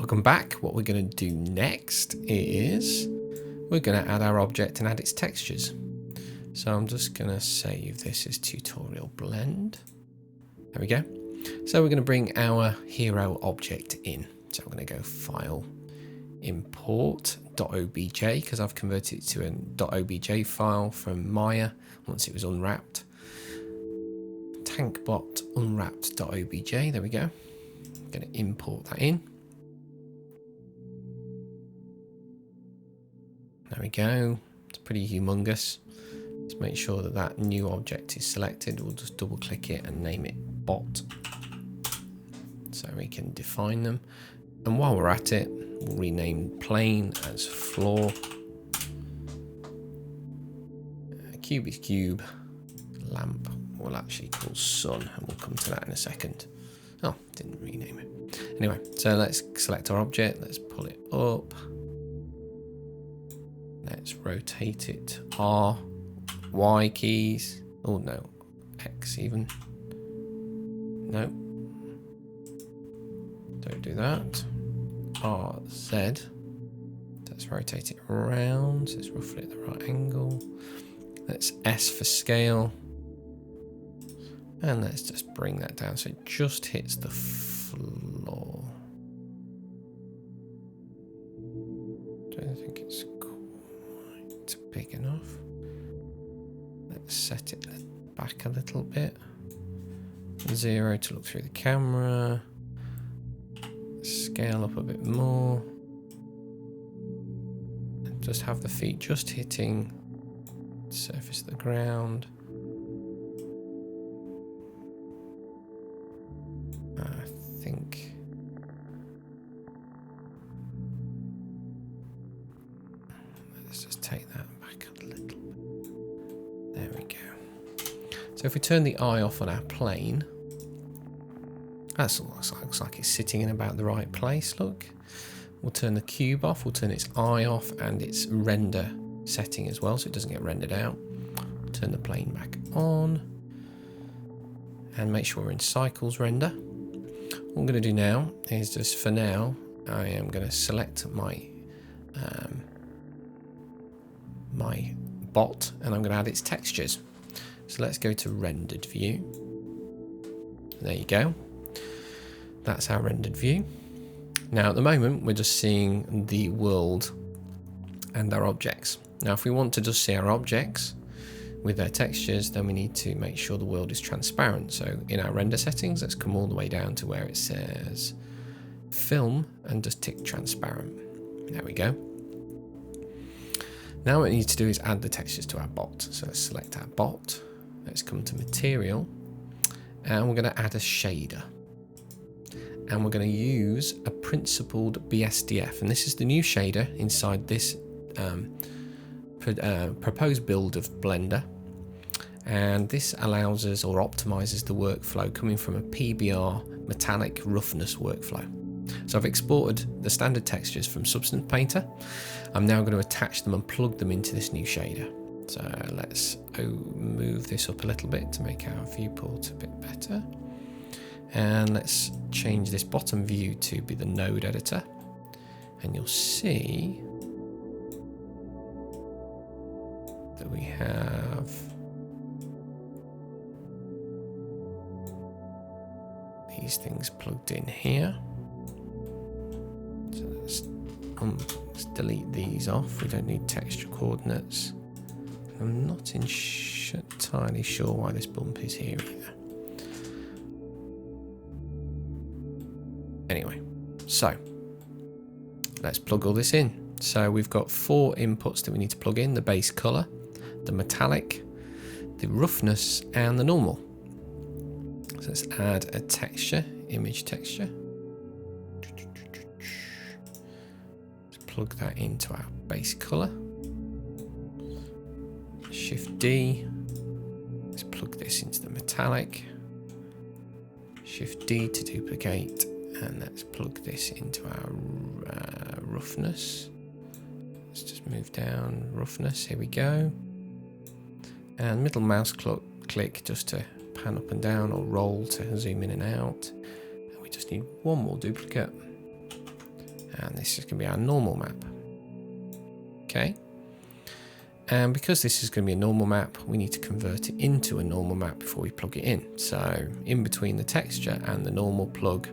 Welcome back. What we're going to do next is we're going to add our object and add its textures. So I'm just going to save this as tutorial blend. There we go. So we're going to bring our hero object in. So I'm going to go file, import .obj because I've converted it to an .obj file from Maya once it was unwrapped. Tankbot unwrapped.obj. There we go. I'm going to import that in. There we go. It's pretty humongous. Let's make sure that that new object is selected. We'll just double click it and name it bot so we can define them. And while we're at it, we'll rename plane as floor. Cube is cube. Lamp we'll actually call sun, and we'll come to that in a second. Oh, didn't rename it. Anyway, so let's select our object. Let's pull it up. Let's rotate it. R, Y keys. Oh no, X even. No. Don't do that. R, Z. Let's rotate it around so it's roughly at the right angle. Let's S for scale. And let's just bring that down so it just hits the floor. Don't think it's quite big enough. Let's set it back a little bit. 0 to look through the camera. Scale up a bit more. And just have the feet just hitting the surface of the ground. I think let's just take that back a little bit. There we go. So if we turn the eye off on our plane, that looks like it's sitting in about the right place. Look, we'll turn the cube off, we'll turn its eye off and its render setting as well so it doesn't get rendered out. Turn the plane back on and make sure we're in cycles render. What I'm going to do now is just for now I am going to select my my bot and I'm going to add its textures. So let's go to rendered view. There you go. That's our rendered view. Now at the moment we're just seeing the world and our objects. Now if we want to just see our objects with their textures, then we need to make sure the world is transparent. So in our render settings, let's come all the way down to where it says film and just tick transparent. There we go. Now what we need to do is add the textures to our bot. So let's select our bot. Let's come to material and we're going to add a shader. And we're going to use a principled BSDF. And this is the new shader inside this proposed build of Blender, and this allows us or optimizes the workflow coming from a PBR metallic roughness workflow. So I've exported the standard textures from Substance Painter. I'm now going to attach them and plug them into this new shader. So let's move this up a little bit to make our viewport a bit better, and let's change this bottom view to be the node editor, and you'll see that we have these things plugged in here. So let's delete these off. We don't need texture coordinates. I'm not entirely sure why this bump is here either. Anyway, so let's plug all this in. So we've got 4 inputs that we need to plug in: the base color, the metallic, the roughness, and the normal. So let's add a texture, image texture. Let's plug that into our base color. Shift D. Let's plug this into the metallic. Shift D to duplicate, and let's plug this into our roughness. Let's just move down roughness. Here we go. And middle mouse click just to pan up and down, or roll to zoom in and out. And we just need one more duplicate. And this is going to be our normal map. Okay. And because this is going to be a normal map, we need to convert it into a normal map before we plug it in. So in between the texture and the normal plug,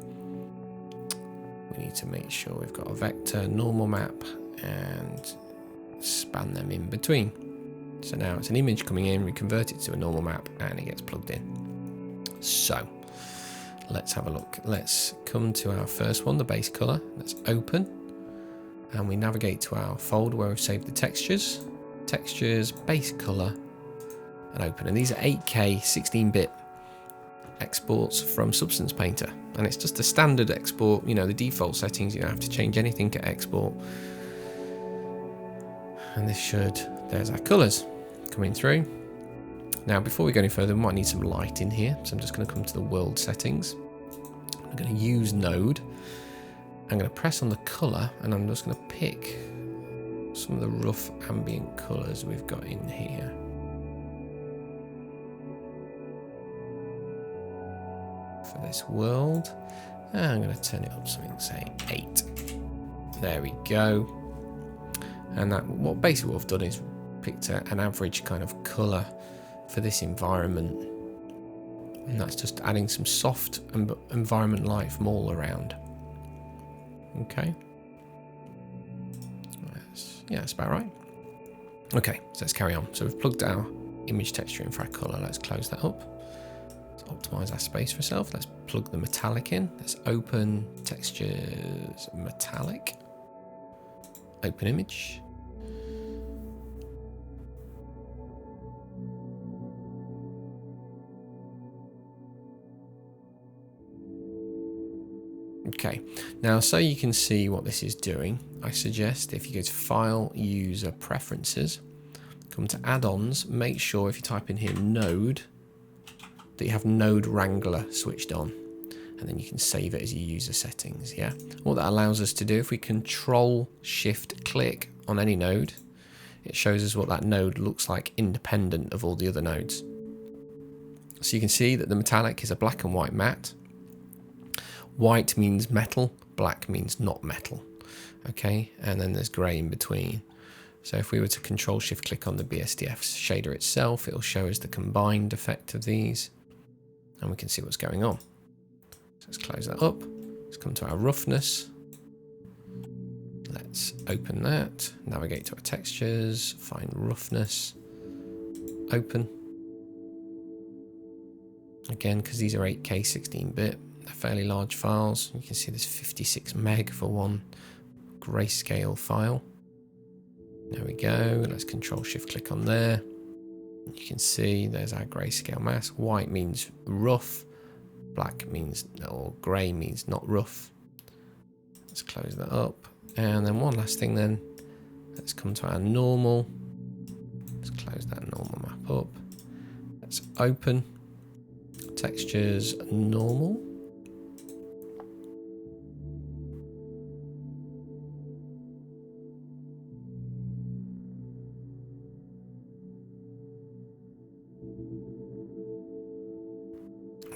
we need to make sure we've got a vector normal map and span them in between. So now it's an image coming in, we convert it to a normal map and it gets plugged in. So let's have a look. Let's come to our first one, the base color. Let's open and we navigate to our folder where we've saved the textures. Textures, base color, and open. And these are 8K 16-bit exports from Substance Painter. And it's just a standard export, you know, the default settings, you don't have to change anything at export. And this should, there's our colors coming through. Now, before we go any further, we might need some light in here. So I'm just going to come to the world settings. I'm going to use node. I'm going to press on the color and I'm just going to pick some of the rough ambient colors we've got in here. For this world, and I'm going to turn it up something, say 8. There we go. And that, what basically what I've done is picked an average kind of color for this environment, and that's just adding some soft environment light from all around. Okay. Yeah, that's about right. Okay, so let's carry on. So we've plugged our image texture in for our color. Let's close that up. Let's optimize our space for ourselves. Let's plug the metallic in. Let's open textures, metallic. Open image. Okay, now so you can see what this is doing, I suggest if you go to File, User Preferences, come to Add-ons, make sure if you type in here Node, that you have Node Wrangler switched on, and then you can save it as your user settings, yeah? What that allows us to do, if we Control-Shift-Click on any node, it shows us what that node looks like independent of all the other nodes. So you can see that the metallic is a black and white matte. White means metal, black means not metal. Okay, and then there's grey in between. So if we were to Control-Shift-Click on the BSDF shader itself, it'll show us the combined effect of these, and we can see what's going on. So let's close that up. Let's come to our roughness. Let's open that, navigate to our textures, find roughness, open. Again, because these are 8K 16-bit, they're fairly large files. You can see there's 56 meg for one grayscale file. There we go. Let's Control-Shift-Click on there. You can see there's our grayscale mask. White means rough, black means, or grey means not rough. Let's close that up. And then one last thing then, let's come to our normal. Let's close that normal map up. Let's open textures, normal.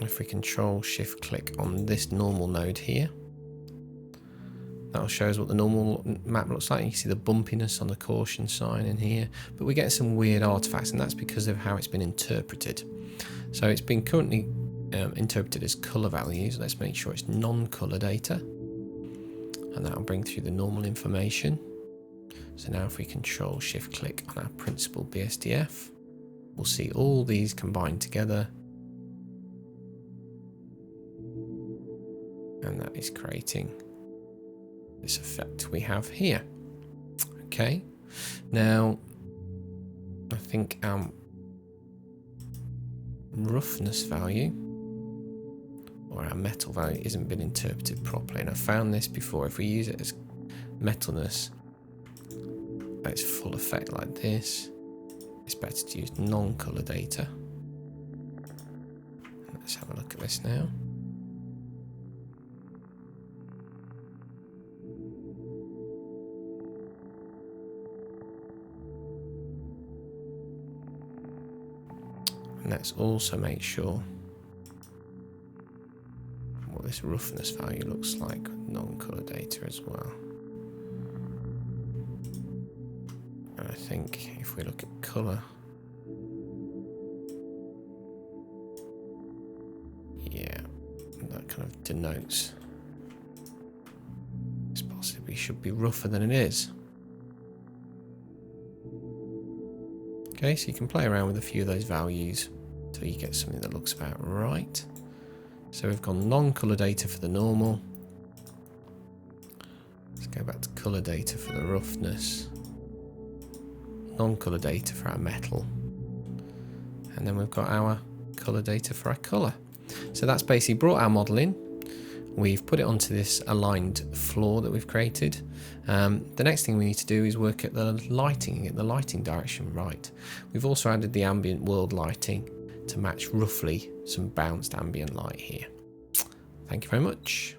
If we Control-Shift-Click on this normal node here, that'll show us what the normal map looks like. You can see the bumpiness on the caution sign in here, but we get some weird artifacts, and that's because of how it's been interpreted. So it's been currently interpreted as color values. Let's make sure it's non-color data, and that'll bring through the normal information. So now if we Control-Shift-Click on our principal BSDF, we'll see all these combined together. And that is creating this effect we have here. Okay, now I think our roughness value or our metal value isn't been interpreted properly, and I've found this before. If we use it as metalness at its full effect like this, it's better to use non-color data. Let's have a look at this now. And let's also make sure what this roughness value looks like, non-color data as well. And I think if we look at colour, yeah, that kind of denotes this possibly should be rougher than it is. Okay, so you can play around with a few of those values until you get something that looks about right. So we've gone non-colour data for the normal. Let's go back to colour data for the roughness. Non-colour data for our metal. And then we've got our colour data for our colour. So that's basically brought our model in. We've put it onto this aligned floor that we've created. The next thing we need to do is work at the lighting and get the lighting direction right. We've also added the ambient world lighting to match roughly some bounced ambient light here. Thank you very much.